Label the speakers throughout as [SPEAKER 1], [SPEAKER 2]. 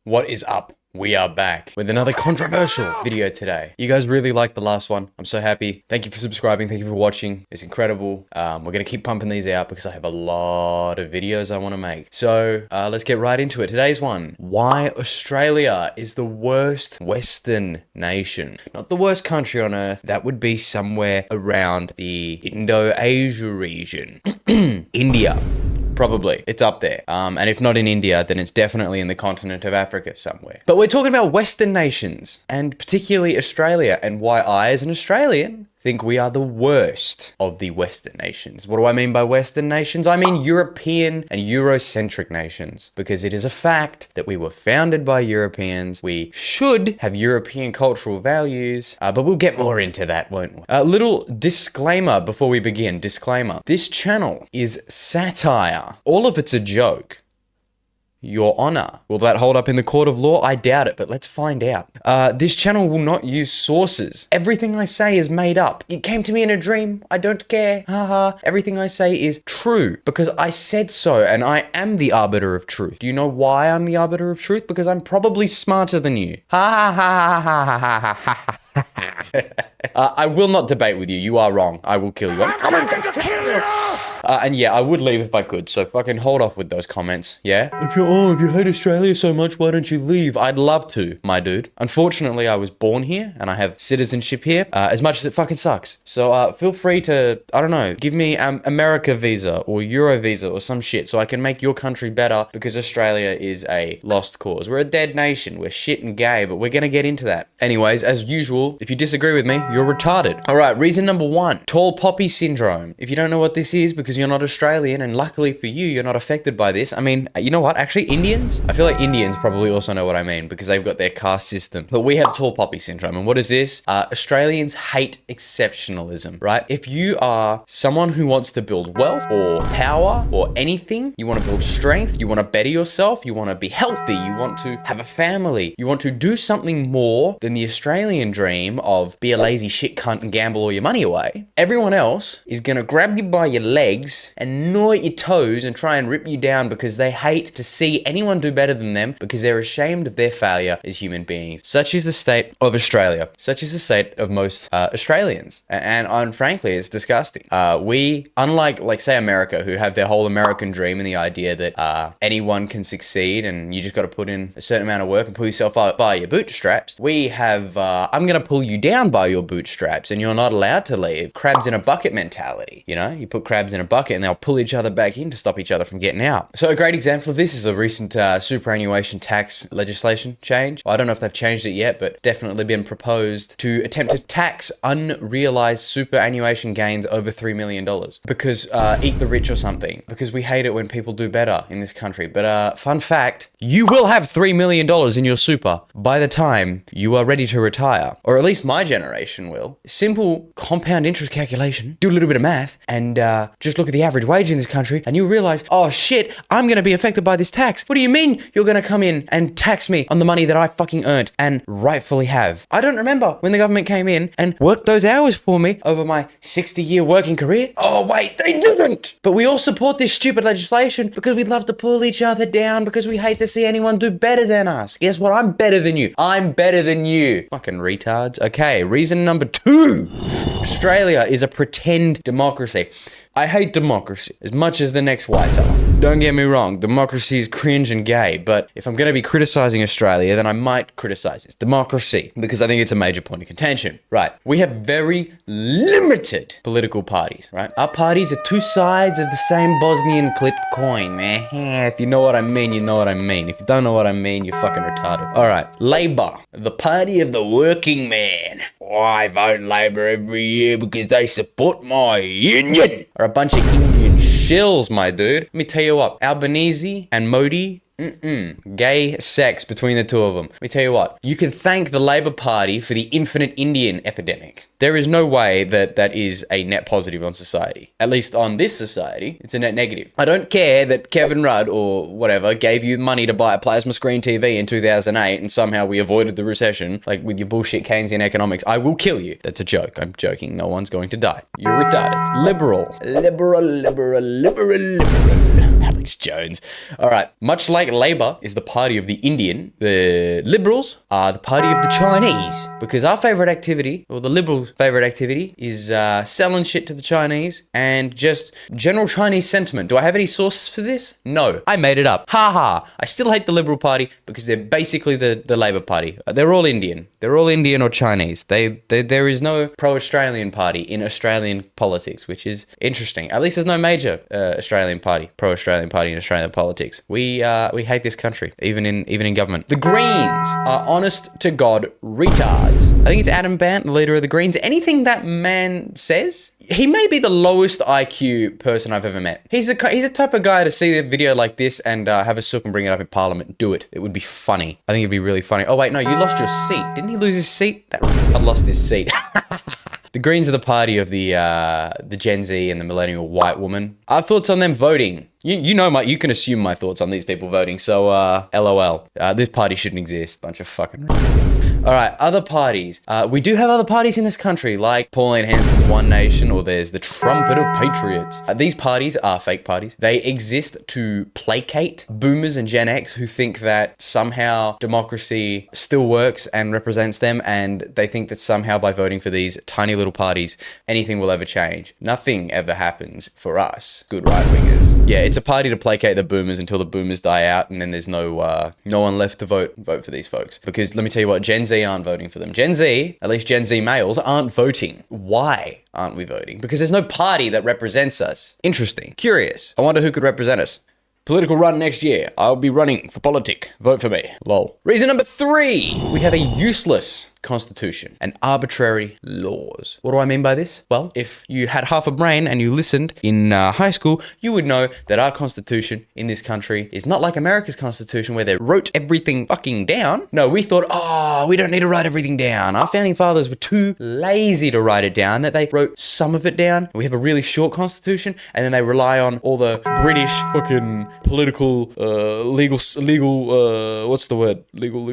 [SPEAKER 1] What is up? We are back with another controversial video today. You guys really liked the last one. I'm so happy. Thank you for subscribing. Thank you for watching. It's incredible. We're going to keep pumping these out because I have a lot of videos I want to make. So let's get right into it. Today's one. Why Australia is the worst Western nation. Not the worst country on earth. That would be somewhere around the Indo-Asia region. India. Probably. It's up there. And if not in India, then it's definitely in the continent of Africa somewhere. But we're talking about Western nations, and particularly Australia, and why I, as an Australian, think we are the worst of the Western nations. What do I mean by Western nations? I mean European and Eurocentric nations, because it is a fact that we were founded by Europeans. We should have European cultural values, but we'll get more into that, won't we? A little disclaimer before we begin. Disclaimer. This channel is satire. All of it's a joke. Your Honor. Will that hold up in the court of law? I doubt it, but let's find out. This channel will not use sources. Everything I say is made up. It came to me in a dream. I don't care. Haha. Everything I say is true because I said so, and I am the arbiter of truth. Do you know why I'm the arbiter of truth? Because I'm probably smarter than you. Ha ha ha ha ha ha ha ha. I will not debate with you. You are wrong. I will kill you. I'm coming to kill you. And yeah, I would leave if I could. So fucking hold off with those comments. Yeah. If you hate Australia so much, why don't you leave? I'd love to, my dude. Unfortunately, I was born here and I have citizenship here. As much as it fucking sucks. So feel free to, I don't know, give me America visa or Euro visa or some shit so I can make your country better, because Australia is a lost cause. We're a dead nation. We're shit and gay, but we're gonna get into that. Anyways, as usual, if you disagree with me, you're retarded. All right, reason number one, tall poppy syndrome. If you don't know what this is because you're not Australian, and luckily for you, you're not affected by this. I mean, you know what? Actually, Indians? I feel like Indians probably also know what I mean because they've got their caste system. But we have tall poppy syndrome. And what is this? Australians hate exceptionalism, right? If you are someone who wants to build wealth or power or anything, you want to build strength, you want to better yourself, you want to be healthy, you want to have a family, you want to do something more than the Australian dream of be a lazy shit cunt and gamble all your money away, everyone else is going to grab you by your legs and gnaw at your toes and try and rip you down because they hate to see anyone do better than them because they're ashamed of their failure as human beings. Such is the state of Australia. Such is the state of most Australians. And frankly, it's disgusting. We, unlike, like, say, America, who have their whole American dream and the idea that anyone can succeed and you just got to put in a certain amount of work and pull yourself up by your bootstraps, we have, I'm going to pull you down by your bootstraps and you're not allowed to leave. Crabs in a bucket mentality. You know, you put crabs in a bucket and they'll pull each other back in to stop each other from getting out. So a great example of this is a recent superannuation tax legislation change. Well, I don't know if they've changed it yet, but definitely been proposed to attempt to tax unrealized superannuation gains over $3 million because eat the rich or something, because we hate it when people do better in this country. But fun fact, you will have $3 million in your super by the time you are ready to retire, or at least my generation will. Simple compound interest calculation, do a little bit of math, and just look at the average wage in this country, and you realize, oh shit, I'm gonna be affected by this tax. What do you mean you're gonna come in and tax me on the money that I fucking earned and rightfully have? I don't remember when the government came in and worked those hours for me over my 60-year working career. Oh wait, they didn't! But we all support this stupid legislation because we love to pull each other down because we hate to see anyone do better than us. Guess what? I'm better than you. I'm better than you. Fucking retards. Okay, reason number two. Australia is a pretend democracy. I hate democracy as much as the next white fella. Don't get me wrong, democracy is cringe and gay, but if I'm going to be criticizing Australia, then I might criticize its democracy because I think it's a major point of contention. Right, we have very limited political parties, right? Our parties are two sides of the same Bosnian clipped coin. If you know what I mean, you know what I mean. If you don't know what I mean, you're fucking retarded. All right, Labour, the party of the working man. Oh, I vote Labour every year because they support my union. Are a bunch of Indian shills, my dude. Let me tell you what, Albanese and Modi, gay sex between the two of them. Let me tell you what, you can thank the Labour Party for the infinite Indian epidemic. There is no way that that is a net positive on society. At least on this society, it's a net negative. I don't care that Kevin Rudd or whatever gave you money to buy a plasma screen TV in 2008 and somehow we avoided the recession, like with your bullshit Keynesian economics. I will kill you. That's a joke. I'm joking. No one's going to die. You're retarded. Liberal. Alex Jones. All right. Much like like Labour is the party of the Indian, the Liberals are the party of the Chinese. Because our favorite activity, or the Liberals' favorite activity, is selling shit to the Chinese and just general Chinese sentiment. Do I have any sources for this? No. I made it up. Ha ha. I still hate the Liberal Party because they're basically the Labour Party. They're all Indian. They're all Indian or Chinese. There is no pro-Australian party in Australian politics, which is interesting. At least there's no major Australian party, pro-Australian party in Australian politics. We hate this country, even in government. The Greens are honest to God retards. I think it's Adam Bant, the leader of the Greens. Anything that man says, he may be the lowest IQ person I've ever met. He's the type of guy to see a video like this and have a sook and bring it up in Parliament. Do it. It would be funny. I think it'd be really funny. Oh wait, no, you lost your seat. Didn't he lose his seat? That lost his seat. The Greens are the party of the Gen Z and the millennial white woman. Our thoughts on them voting. You can assume my thoughts on these people voting. So, LOL. This party shouldn't exist. Bunch of fucking... All right, other parties. We do have other parties in this country, like Pauline Hanson's One Nation, or there's the Trumpet of Patriots. These parties are fake parties. They exist to placate boomers and Gen X who think that somehow democracy still works and represents them, and they think that somehow by voting for these tiny little parties, anything will ever change. Nothing ever happens for us, good right-wingers. Yeah, it's a party to placate the boomers until the boomers die out, and then there's no one left to vote for these folks. Because let me tell you what, Gen Z aren't voting for them. Gen Z, at least Gen Z males, aren't voting. Why aren't we voting? Because there's no party that represents us. Interesting. Curious. I wonder who could represent us. Political run next year. I'll be running for politic. Vote for me. Lol. Reason number 3. We have a useless constitution and arbitrary laws. What do I mean by this? Well, if you had half a brain and you listened in high school, you would know that our constitution in this country is not like America's constitution where they wrote everything fucking down. No, we thought, we don't need to write everything down. Our founding fathers were too lazy to write it down, that they wrote some of it down. We have a really short constitution, and then they rely on all the British fucking political, legal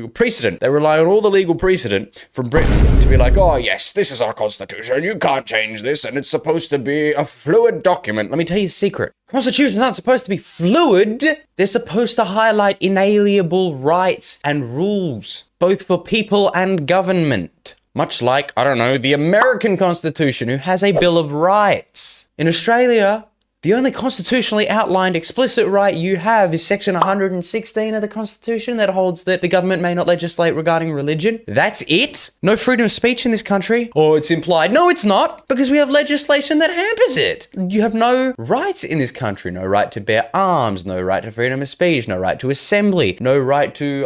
[SPEAKER 1] precedent. They rely on all the legal precedent from Britain to be like, oh yes, this is our constitution, you can't change this, and it's supposed to be a fluid document. Let me tell you a secret. Constitutions aren't supposed to be fluid. They're supposed to highlight inalienable rights and rules, both for people and government. Much like, I don't know, the American Constitution, who has a Bill of Rights. In Australia, the only constitutionally outlined explicit right you have is Section 116 of the Constitution that holds that the government may not legislate regarding religion. That's it? No freedom of speech in this country? Oh, it's implied. No, it's not, because we have legislation that hampers it. You have no rights in this country. No right to bear arms, no right to freedom of speech, no right to assembly, no right to,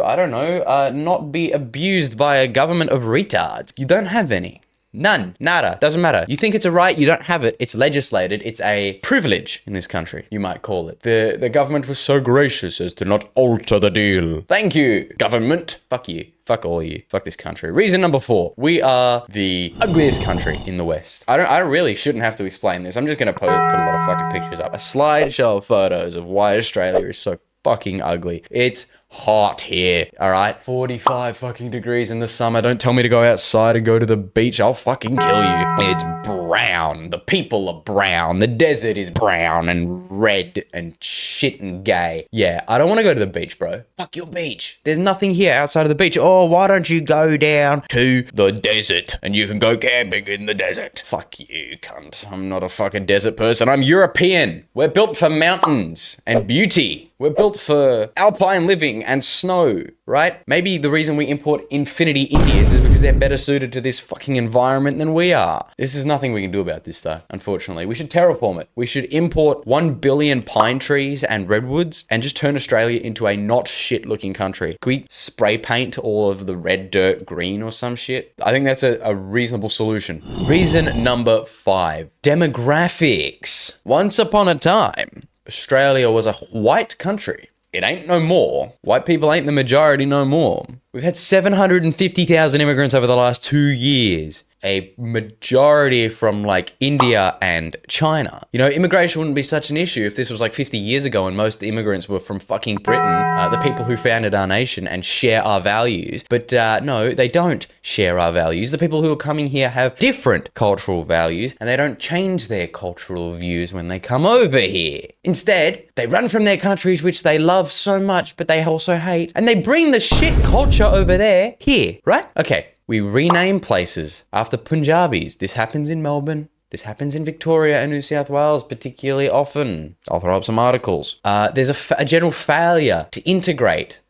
[SPEAKER 1] not be abused by a government of retards. You don't have any. None. Nada. Doesn't matter. You think it's a right, you don't have it. It's legislated. It's a privilege in this country, you might call it. The government was so gracious as to not alter the deal. Thank you, government. Fuck you. Fuck all of you. Fuck this country. Reason number 4. We are the ugliest country in the West. I really shouldn't have to explain this. I'm just going to put a lot of fucking pictures up. A slideshow of photos of why Australia is so fucking ugly. It's hot here, all right? 45 fucking degrees in the summer. Don't tell me to go outside and go to the beach. I'll fucking kill you. It's brown. The people are brown. The desert is brown and red and shit and gay. Yeah, I don't want to go to the beach, bro. Fuck your beach. There's nothing here outside of the beach. Oh, why don't you go down to the desert and you can go camping in the desert? Fuck you, cunt. I'm not a fucking desert person. I'm European. We're built for mountains and beauty. We're built for alpine living and snow, right? Maybe the reason we import infinity Indians is because they're better suited to this fucking environment than we are. There's nothing we can do about this though, unfortunately. We should terraform it. We should import 1 billion pine trees and redwoods and just turn Australia into a not shit looking country. Could we spray paint all of the red dirt green or some shit? I think that's a reasonable solution. Reason number 5, demographics. Once upon a time, Australia was a white country. It ain't no more. White people ain't the majority no more. We've had 750,000 immigrants over the last 2 years. a majority from like India and China. You know, immigration wouldn't be such an issue if this was like 50 years ago and most immigrants were from fucking Britain, the people who founded our nation and share our values. But no, they don't share our values. The people who are coming here have different cultural values and they don't change their cultural views when they come over here. Instead, they run from their countries which they love so much but they also hate, and they bring the shit culture over there here, right? Okay, we rename places after Punjabis. This happens in Melbourne. This happens in Victoria and New South Wales particularly often. I'll throw up some articles. There's a general failure to integrate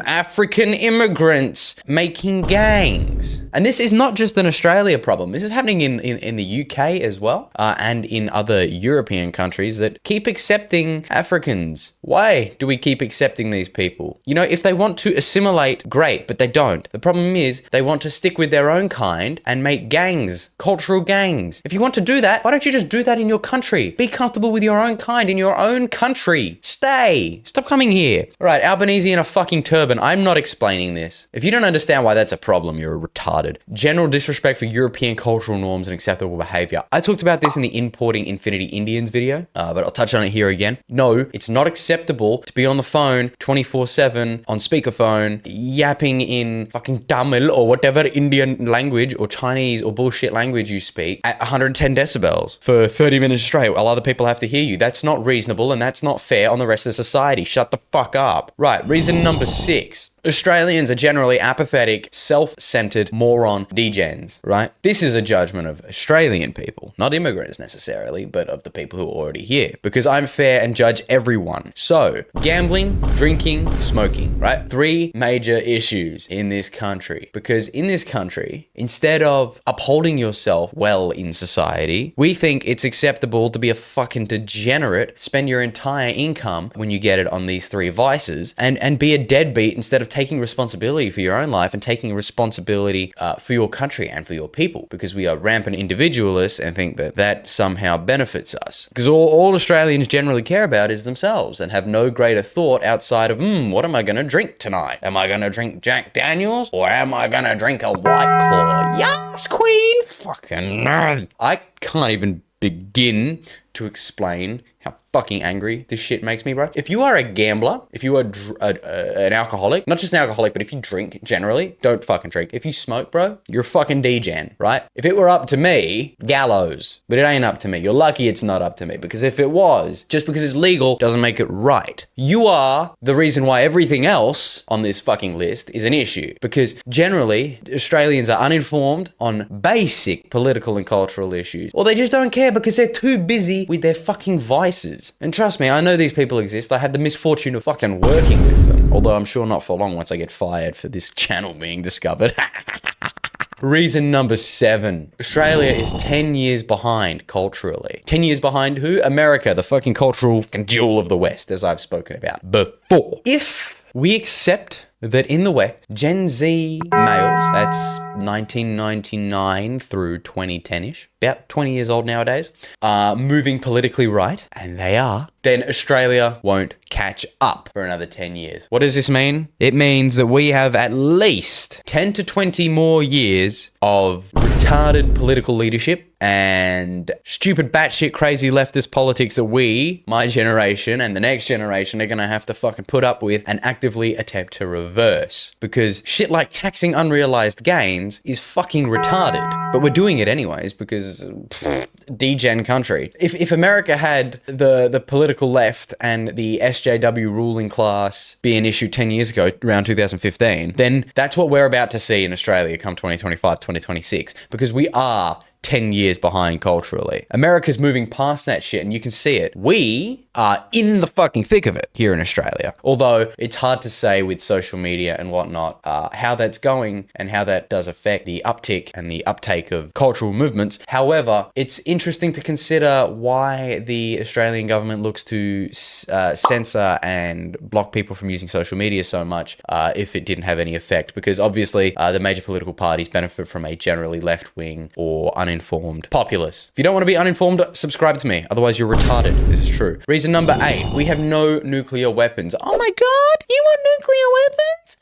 [SPEAKER 1] African immigrants making gangs. And this is not just an Australia problem. This is happening in the UK as well, and in other European countries that keep accepting Africans. Why do we keep accepting these people? You know, if they want to assimilate, great, but they don't. The problem is they want to stick with their own kind and make gangs, cultural gangs. If you want to do that, why don't you just do that in your country? Be comfortable with your own kind in your own country. Stay. Stop coming here. All right, Albanese in a fucking turban. I'm not explaining this. If you don't understand why that's a problem, you're retarded. General disrespect for European cultural norms and acceptable behavior. I talked about this in the Importing Infinity Indians video, but I'll touch on it here again. No, it's not acceptable to be on the phone 24/7 on speakerphone, yapping in fucking Tamil or whatever Indian language or Chinese or bullshit language you speak at 110 decibels for 30 minutes straight while other people have to hear you. That's not reasonable and that's not fair on the rest of society. Shut the fuck up. Right, reason number 6. Australians are generally apathetic, self-centered, moron degens, right? This is a judgment of Australian people, not immigrants necessarily, but of the people who are already here, because I'm fair and judge everyone. So, gambling, drinking, smoking, right? 3 major issues in this country, because in this country, instead of upholding yourself well in society, we think it's acceptable to be a fucking degenerate, spend your entire income when you get it on these 3 vices, and be a deadbeat instead of taking responsibility for your own life and taking responsibility for your country and for your people, because we are rampant individualists and think that that somehow benefits us. Because all Australians generally care about is themselves and have no greater thought outside of, what am I going to drink tonight? Am I going to drink Jack Daniels or am I going to drink a White Claw? Yes, Queen! Fucking nerd. I can't even begin to explain how fucking angry this shit makes me, bro. If you are a gambler, if you are an alcoholic, not just an alcoholic, but if you drink generally, don't fucking drink. If you smoke, bro, you're a fucking degen, right? If it were up to me, gallows. But it ain't up to me. You're lucky it's not up to me, because if it was, just because it's legal doesn't make it right. You are the reason why everything else on this fucking list is an issue, because generally Australians are uninformed on basic political and cultural issues, or they just don't care because they're too busy with their fucking vices. And trust me, I know these people exist. I have the misfortune of fucking working with them. Although I'm sure not for long once I get fired for this channel being discovered. Reason number 7. Australia is 10 years behind culturally. 10 years behind who? America, the fucking cultural jewel of the West, as I've spoken about before. If we accept that in the West, Gen Z males, that's 1999 through 2010-ish, about 20 years old nowadays, are moving politically right, and they are, then Australia won't catch up for another 10 years. What does this mean? It means that we have at least 10 to 20 more years of retarded political leadership and stupid batshit crazy leftist politics that we, my generation and the next generation, are gonna have to fucking put up with and actively attempt to reverse. Because shit like taxing unrealized gains is fucking retarded. But we're doing it anyways because degen country. If America had the political left and the SJW ruling class be an issue 10 years ago, around 2015, then that's what we're about to see in Australia come 2025, 2026, because we are 10 years behind culturally. America's moving past that shit and you can see it. We are in the fucking thick of it here in Australia. Although it's hard to say with social media and whatnot how that's going and how that does affect the uptick and the uptake of cultural movements. However, it's interesting to consider why the Australian government looks to censor and block people from using social media so much if it didn't have any effect. Because obviously the major political parties benefit from a generally left-wing or uninformed populace. If you don't want to be uninformed, subscribe to me. Otherwise, you're retarded. This is true. Reason number 8. We have no nuclear weapons. Oh my god, you want nuclear weapons?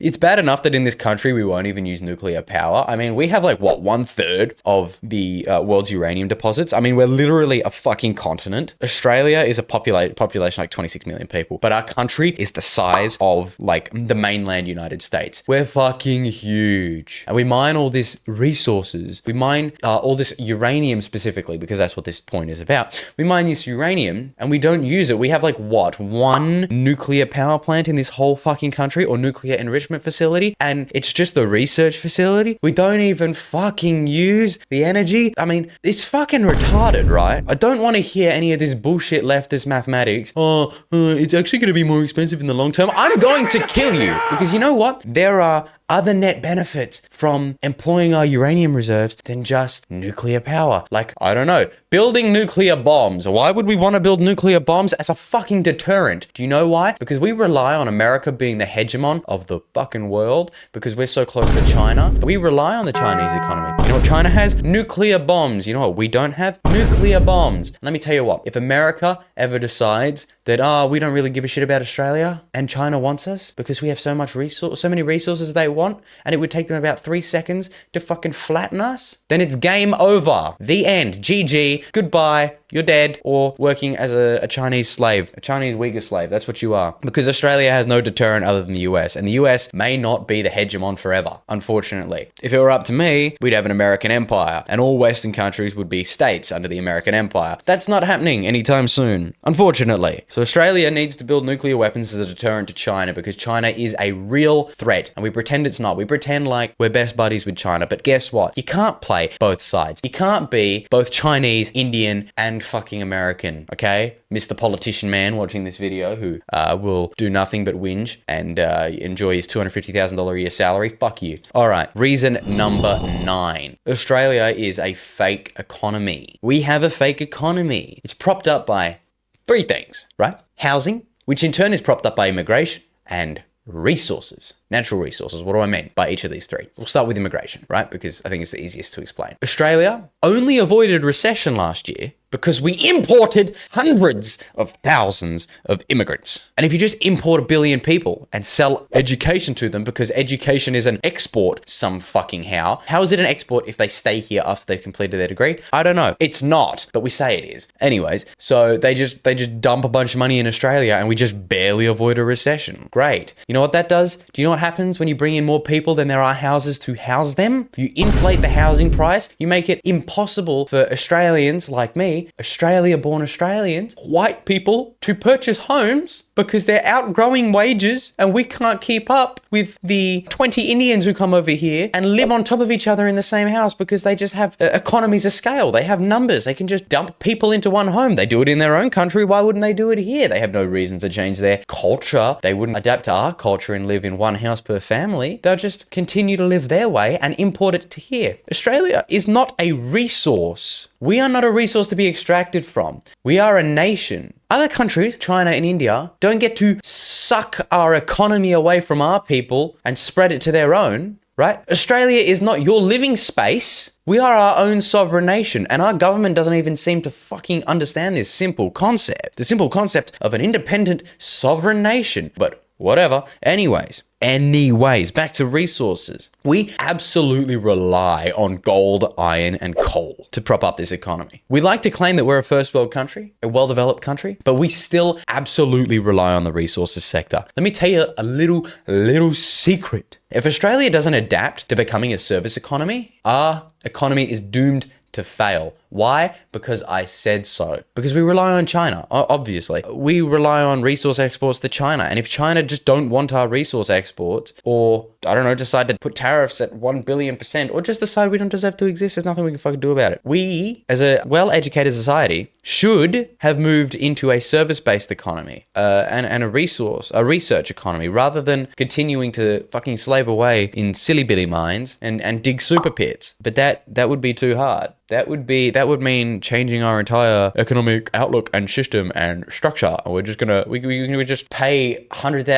[SPEAKER 1] It's bad enough that in this country we won't even use nuclear power. I mean, we have like what, 1/3 of the world's uranium deposits. I mean, we're literally a fucking continent. Australia is a population like 26 million people, but our country is the size of like the mainland United States. We're fucking huge, and we mine all these resources. We mine all this uranium specifically because that's what this point is about. We mine this uranium and we don't use it. We have like what, one nuclear power plant in this whole fucking country, or nuclear enrichment facility, and it's just a research facility. We don't even fucking use the energy. I mean, it's fucking retarded, right? I don't want to hear any of this bullshit leftist mathematics. It's actually going to be more expensive in the long term. I'm going to kill you, because you know what? There are other net benefits from employing our uranium reserves than just nuclear power. Like, I don't know, building nuclear bombs. Why would we want to build nuclear bombs? As a fucking deterrent. Do you know why? Because we rely on America being the hegemon of the fucking world, because we're so close to China. We rely on the Chinese economy. You know what China has? Nuclear bombs. You know what we don't have? Nuclear bombs. Let me tell you what, if America ever decides that, we don't really give a shit about Australia and China wants us because we have so many resources they want, and it would take them about 3 seconds to fucking flatten us, then it's game over. The end. GG. Goodbye. You're dead, or working as a Chinese slave, a Chinese Uyghur slave. That's what you are. Because Australia has no deterrent other than the US, and the US may not be the hegemon forever, unfortunately. If it were up to me, we'd have an American empire, and all Western countries would be states under the American empire. That's not happening anytime soon, unfortunately. So Australia needs to build nuclear weapons as a deterrent to China, because China is a real threat, and we pretend it's not. We pretend like we're best buddies with China, but guess what? You can't play both sides. You can't be both Chinese, Indian, and fucking American, okay? Mr. Politician Man watching this video who will do nothing but whinge and enjoy his $250,000 a year salary. Fuck you. All right, reason number 9. Australia is a fake economy. We have a fake economy. It's propped up by 3 things, right? Housing, which in turn is propped up by immigration, and resources. Natural resources. What do I mean by each of these 3? We'll start with immigration, right? Because I think it's the easiest to explain. Australia only avoided recession last year because we imported hundreds of thousands of immigrants. And if you just import 1 billion people and sell education to them, because education is an export some fucking how is it an export if they stay here after they've completed their degree? I don't know. It's not, but we say it is. Anyways, so they just dump a bunch of money in Australia and we just barely avoid a recession. Great. You know what that does? Do you know what happens when you bring in more people than there are houses to house them? You inflate the housing price. You make it impossible for Australians like me, Australia-born Australians, white people, to purchase homes because they're outgrowing wages and we can't keep up with the 20 Indians who come over here and live on top of each other in the same house because they just have economies of scale. They have numbers. They can just dump people into one home. They do it in their own country. Why wouldn't they do it here? They have no reason to change their culture. They wouldn't adapt to our culture and live in one house per family. They'll just continue to live their way and import it to here. Australia is not a resource. We are not a resource to be extracted from. We are a nation. Other countries, China and India, don't get to suck our economy away from our people and spread it to their own, right? Australia is not your living space. We are our own sovereign nation, and our government doesn't even seem to fucking understand this simple concept. The simple concept of an independent sovereign nation. But whatever. Anyways, back to resources. We absolutely rely on gold, iron, and coal to prop up this economy. We like to claim that we're a first world country, a well-developed country, but we still absolutely rely on the resources sector. Let me tell you a little secret. If Australia doesn't adapt to becoming a service economy, our economy is doomed to fail. Why? Because I said so. Because we rely on China, obviously. We rely on resource exports to China. And if China just don't want our resource exports, or, I don't know, decide to put tariffs at 1 billion%, or just decide we don't deserve to exist, there's nothing we can fucking do about it. We, as a well-educated society, should have moved into a service-based economy and a research economy, rather than continuing to fucking slave away in silly-billy mines and dig super pits. But that would be too hard. That would mean changing our entire economic outlook and system and structure. And we're just we just pay hundreds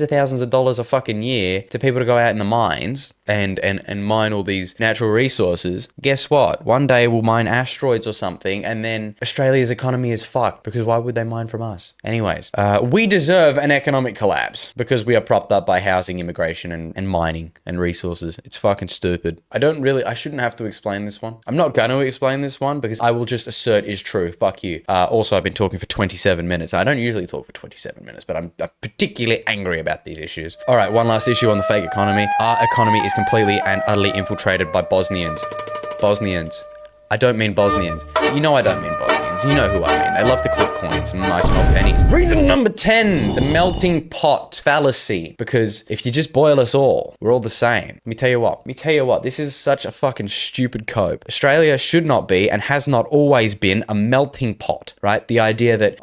[SPEAKER 1] of thousands of dollars a fucking year to people to go out in the mines and mine all these natural resources, guess what? One day we'll mine asteroids or something, and then Australia's economy is fucked, because why would they mine from us? Anyways, we deserve an economic collapse because we are propped up by housing, immigration, and mining and resources. It's fucking stupid. I shouldn't have to explain this one. I'm not going to explain this one because I will just assert is true. Fuck you. Also, I've been talking for 27 minutes. I don't usually talk for 27 minutes, but I'm particularly angry about these issues. All right, one last issue on the fake economy. Our economy is completely and utterly infiltrated by Bosnians. Bosnians. I don't mean Bosnians. You know I don't mean Bosnians. You know who I mean. They love to clip coins and I smell pennies. Reason number 10, the melting pot fallacy. Because if you just boil us all, we're all the same. Let me tell you what. This is such a fucking stupid cope. Australia should not be and has not always been a melting pot, right? The idea that,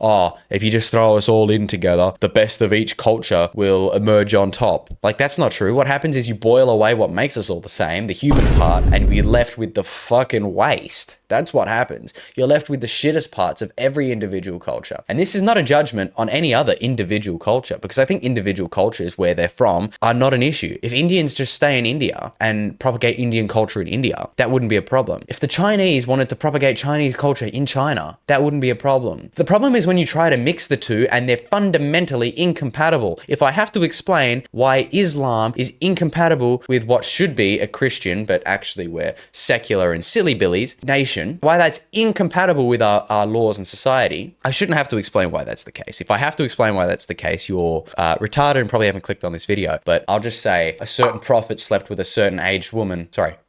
[SPEAKER 1] if you just throw us all in together, the best of each culture will emerge on top. Like, that's not true. What happens is you boil away what makes us all the same, the human part, and we're left with the fucking waste. That's what happens. You're left with the shittest parts of every individual culture. And this is not a judgment on any other individual culture, because I think individual cultures where they're from are not an issue. If Indians just stay in India and propagate Indian culture in India, that wouldn't be a problem. If the Chinese wanted to propagate Chinese culture in China, that wouldn't be a problem. The problem is when you try to mix the two and they're fundamentally incompatible. If I have to explain why Islam is incompatible with what should be a Christian, but actually we're secular and silly billies, nation, why that's incompatible with our laws and society, I shouldn't have to explain why that's the case. If I have to explain why that's the case, you're retarded and probably haven't clicked on this video. But I'll just say a certain prophet slept with a certain aged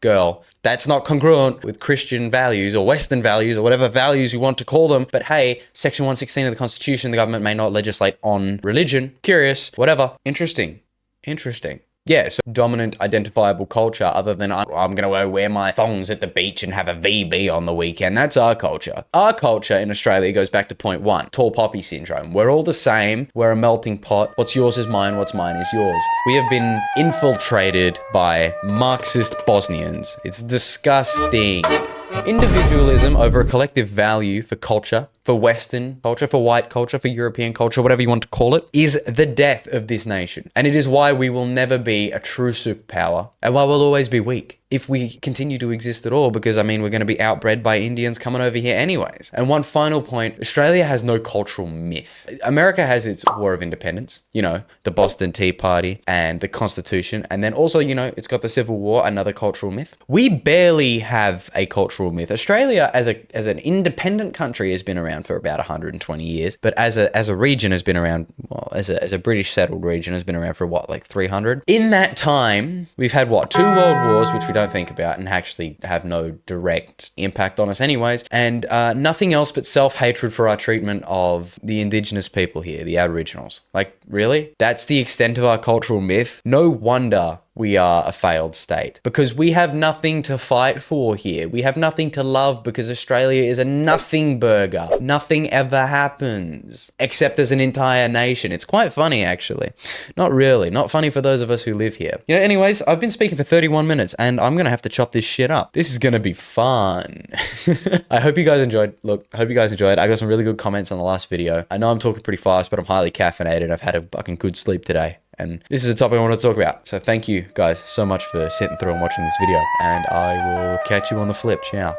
[SPEAKER 1] girl. That's not congruent with Christian values or Western values or whatever values you want to call them. But hey, Section 116 of the Constitution, the government may not legislate on religion. Curious, whatever. Interesting. Yeah, so dominant identifiable culture other than I'm going to go wear my thongs at the beach and have a VB on the weekend. That's our culture. Our culture in Australia goes back to point one, tall poppy syndrome. We're all the same. We're a melting pot. What's yours is mine. What's mine is yours. We have been infiltrated by Marxist Bosnians. It's disgusting. Individualism over a collective value for culture, for Western culture, for white culture, for European culture, whatever you want to call it, is the death of this nation. And it is why we will never be a true superpower and why we'll always be weak if we continue to exist at all, because, I mean, we're going to be outbred by Indians coming over here anyways. And one final point, Australia has no cultural myth. America has its War of Independence, the Boston Tea Party and the Constitution. And then also, it's got the Civil War, another cultural myth. We barely have a cultural myth. Australia as an independent country has been around for about 120 years, but as a region has been around, as a British settled region has been around for 300? In that time, we've had 2 world wars, which we don't think about and actually have no direct impact on us anyways, and nothing else but self-hatred for our treatment of the indigenous people here, the Aboriginals. Like, really? That's the extent of our cultural myth? No wonder we are a failed state, because we have nothing to fight for here. We have nothing to love because Australia is a nothing burger. Nothing ever happens except as an entire nation. It's quite funny, actually. Not really. Not funny for those of us who live here. Anyways, I've been speaking for 31 minutes and I'm going to have to chop this shit up. This is going to be fun. I hope you guys enjoyed. I hope you guys enjoyed. I got some really good comments on the last video. I know I'm talking pretty fast, but I'm highly caffeinated. I've had a fucking good sleep today. And this is a topic I want to talk about. So thank you guys so much for sitting through and watching this video. And I will catch you on the flip. Ciao.